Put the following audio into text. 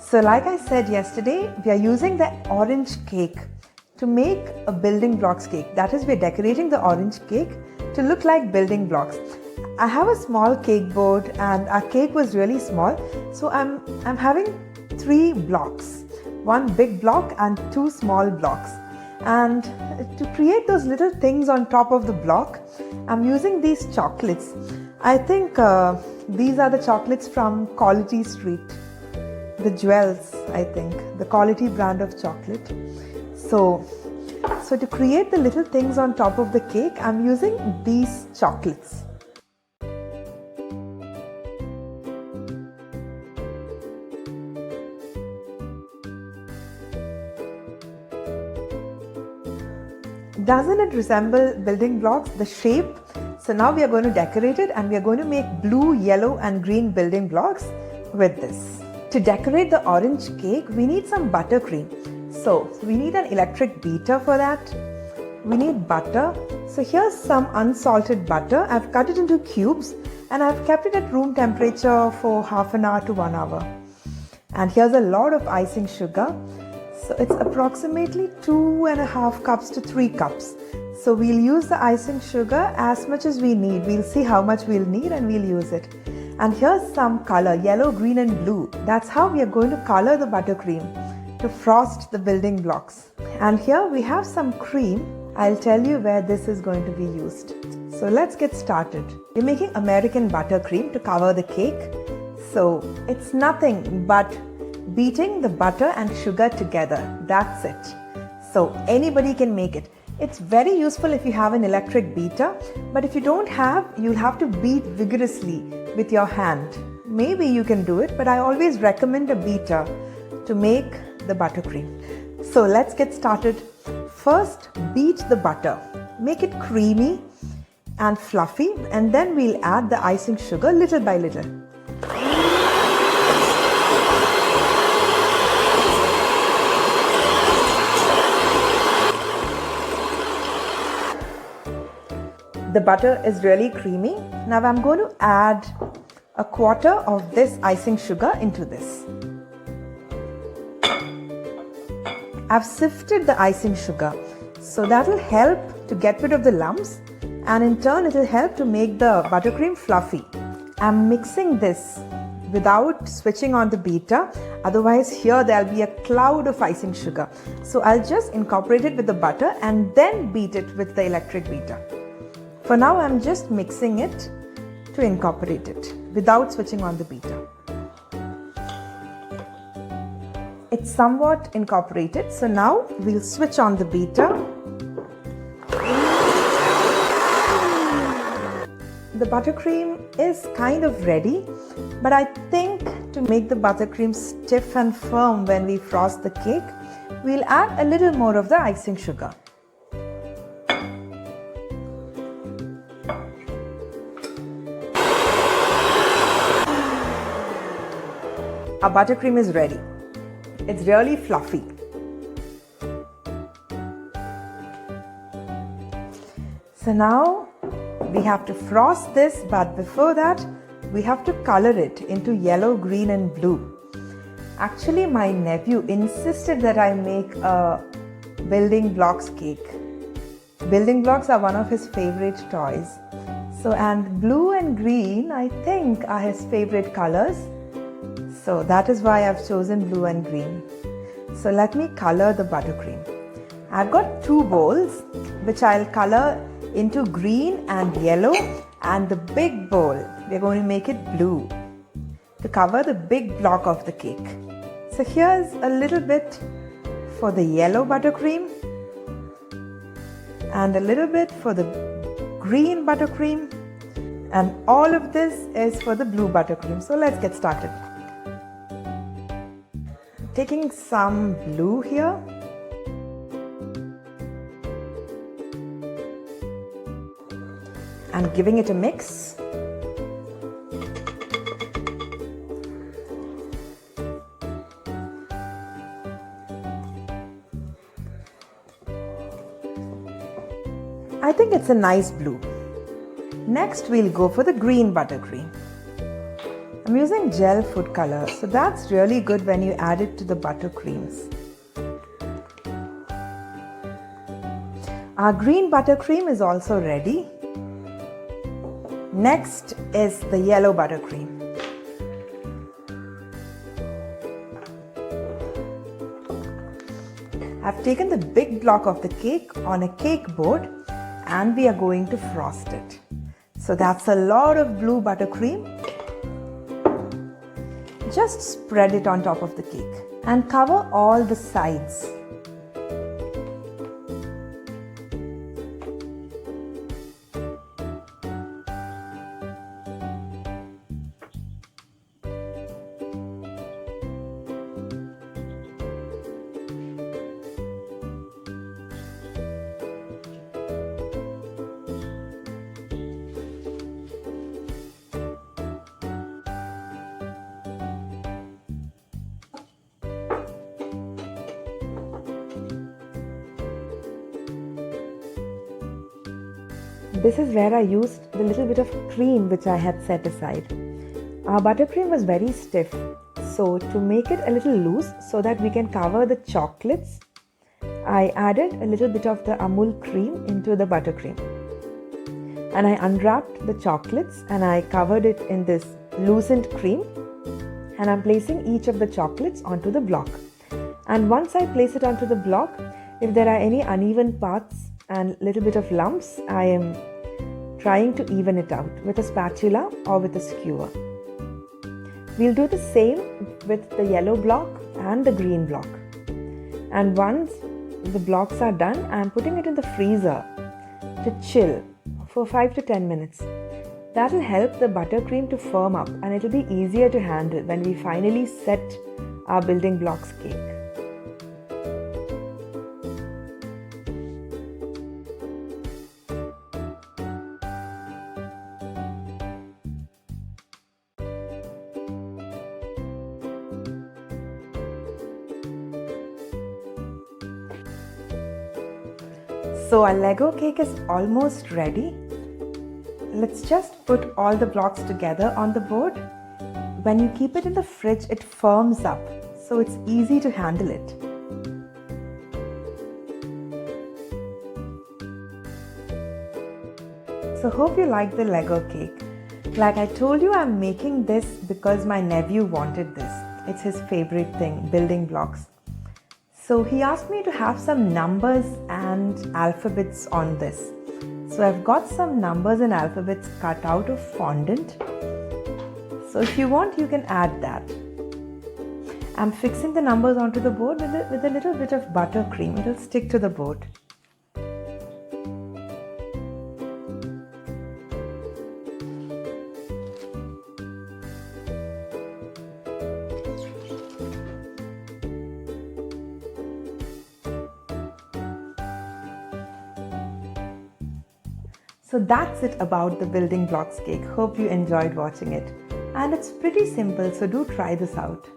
So like I said yesterday, we are using the orange cake to make a building blocks cake. That is, we're decorating the orange cake to look like building blocks. I have a small cake board and our cake was really small. So I'm having 3 blocks, 1 big block and 2 small blocks. And to create those little things on top of the block, I'm using these chocolates. I think these are the chocolates from Quality Street. The Jewels, I think, the Quality brand of chocolate. So to create the little things on top of the cake, I'm using these chocolates. Doesn't it resemble building blocks, the shape? So now we are going to decorate it and we are going to make blue, yellow and green building blocks with this. To decorate the orange cake, we need some buttercream. So we need an electric beater for that. We need butter. So here's some unsalted butter. I've cut it into cubes and I've kept it at room temperature for half an hour to 1 hour. And here's a lot of icing sugar. So it's approximately 2.5 cups to 3 cups. So we'll use the icing sugar as much as we need. We'll see how much we'll need and we'll use it. And here's some color, yellow, green and blue. That's how we are going to color the buttercream to frost the building blocks. And here we have some cream. I'll tell you where this is going to be used. So let's get started. We're making American buttercream to cover the cake. So it's nothing but beating the butter and sugar together. That's it. So anybody can make it. It's very useful if you have an electric beater, but if you don't have, you'll have to beat vigorously with your hand. Maybe you can do it, but I always recommend a beater to make the buttercream. So let's get started. First, beat the butter. Make it creamy and fluffy, and then we'll add the icing sugar little by little. The butter is really creamy. Now I'm going to add 1/4 of this icing sugar into this. I've sifted the icing sugar, so that will help to get rid of the lumps, and in turn it will help to make the buttercream fluffy. I'm mixing this without switching on the beater, otherwise here there'll be a cloud of icing sugar. So I'll just incorporate it with the butter and then beat it with the electric beater. For now, I'm just mixing it to incorporate it without switching on the beater. It's somewhat incorporated, so now we'll switch on the beater. The buttercream is kind of ready, but I think to make the buttercream stiff and firm when we frost the cake, we'll add a little more of the icing sugar. Our buttercream is ready. It's really fluffy. So now we have to frost this, but before that we have to color it into yellow, green and blue. Actually, my nephew insisted that I make a building blocks cake. Building blocks are one of his favorite toys. So, and blue and green I think are his favorite colors. So that is why I've chosen blue and green. So let me color the buttercream. I've got 2 bowls which I'll color into green and yellow, and the big bowl we're going to make it blue to cover the big block of the cake. So here's a little bit for the yellow buttercream and a little bit for the green buttercream, and all of this is for the blue buttercream. So let's get started. Taking some blue here and giving it a mix. I think it's a nice blue. Next we'll go for the green buttercream. I'm using gel food color, so that's really good when you add it to the buttercreams. Our green buttercream is also ready. Next is the yellow buttercream. I've taken the big block of the cake on a cake board and we are going to frost it. So that's a lot of blue buttercream. Just spread it on top of the cake and cover all the sides. This is where I used the little bit of cream which I had set aside. Our buttercream was very stiff, so to make it a little loose so that we can cover the chocolates, I added a little bit of the Amul cream into the buttercream. And I unwrapped the chocolates and I covered it in this loosened cream, and I'm placing each of the chocolates onto the block. And once I place it onto the block, if there are any uneven parts and little bit of lumps, I am trying to even it out with a spatula or with a skewer. We'll do the same with the yellow block and the green block. And once the blocks are done, I'm putting it in the freezer to chill for 5 to 10 minutes. That will help the buttercream to firm up and it will be easier to handle when we finally set our building blocks cake. So our Lego cake is almost ready. Let's just put all the blocks together on the board. When you keep it in the fridge, it firms up, so it's easy to handle it. So hope you like the Lego cake. Like I told you, I'm making this because my nephew wanted this. It's his favorite thing, building blocks. So he asked me to have some numbers and alphabets on this. So I've got some numbers and alphabets cut out of fondant. So if you want, you can add that. I'm fixing the numbers onto the board with a little bit of buttercream. It'll stick to the board. So that's it about the building blocks cake. Hope you enjoyed watching it. And it's pretty simple, so do try this out.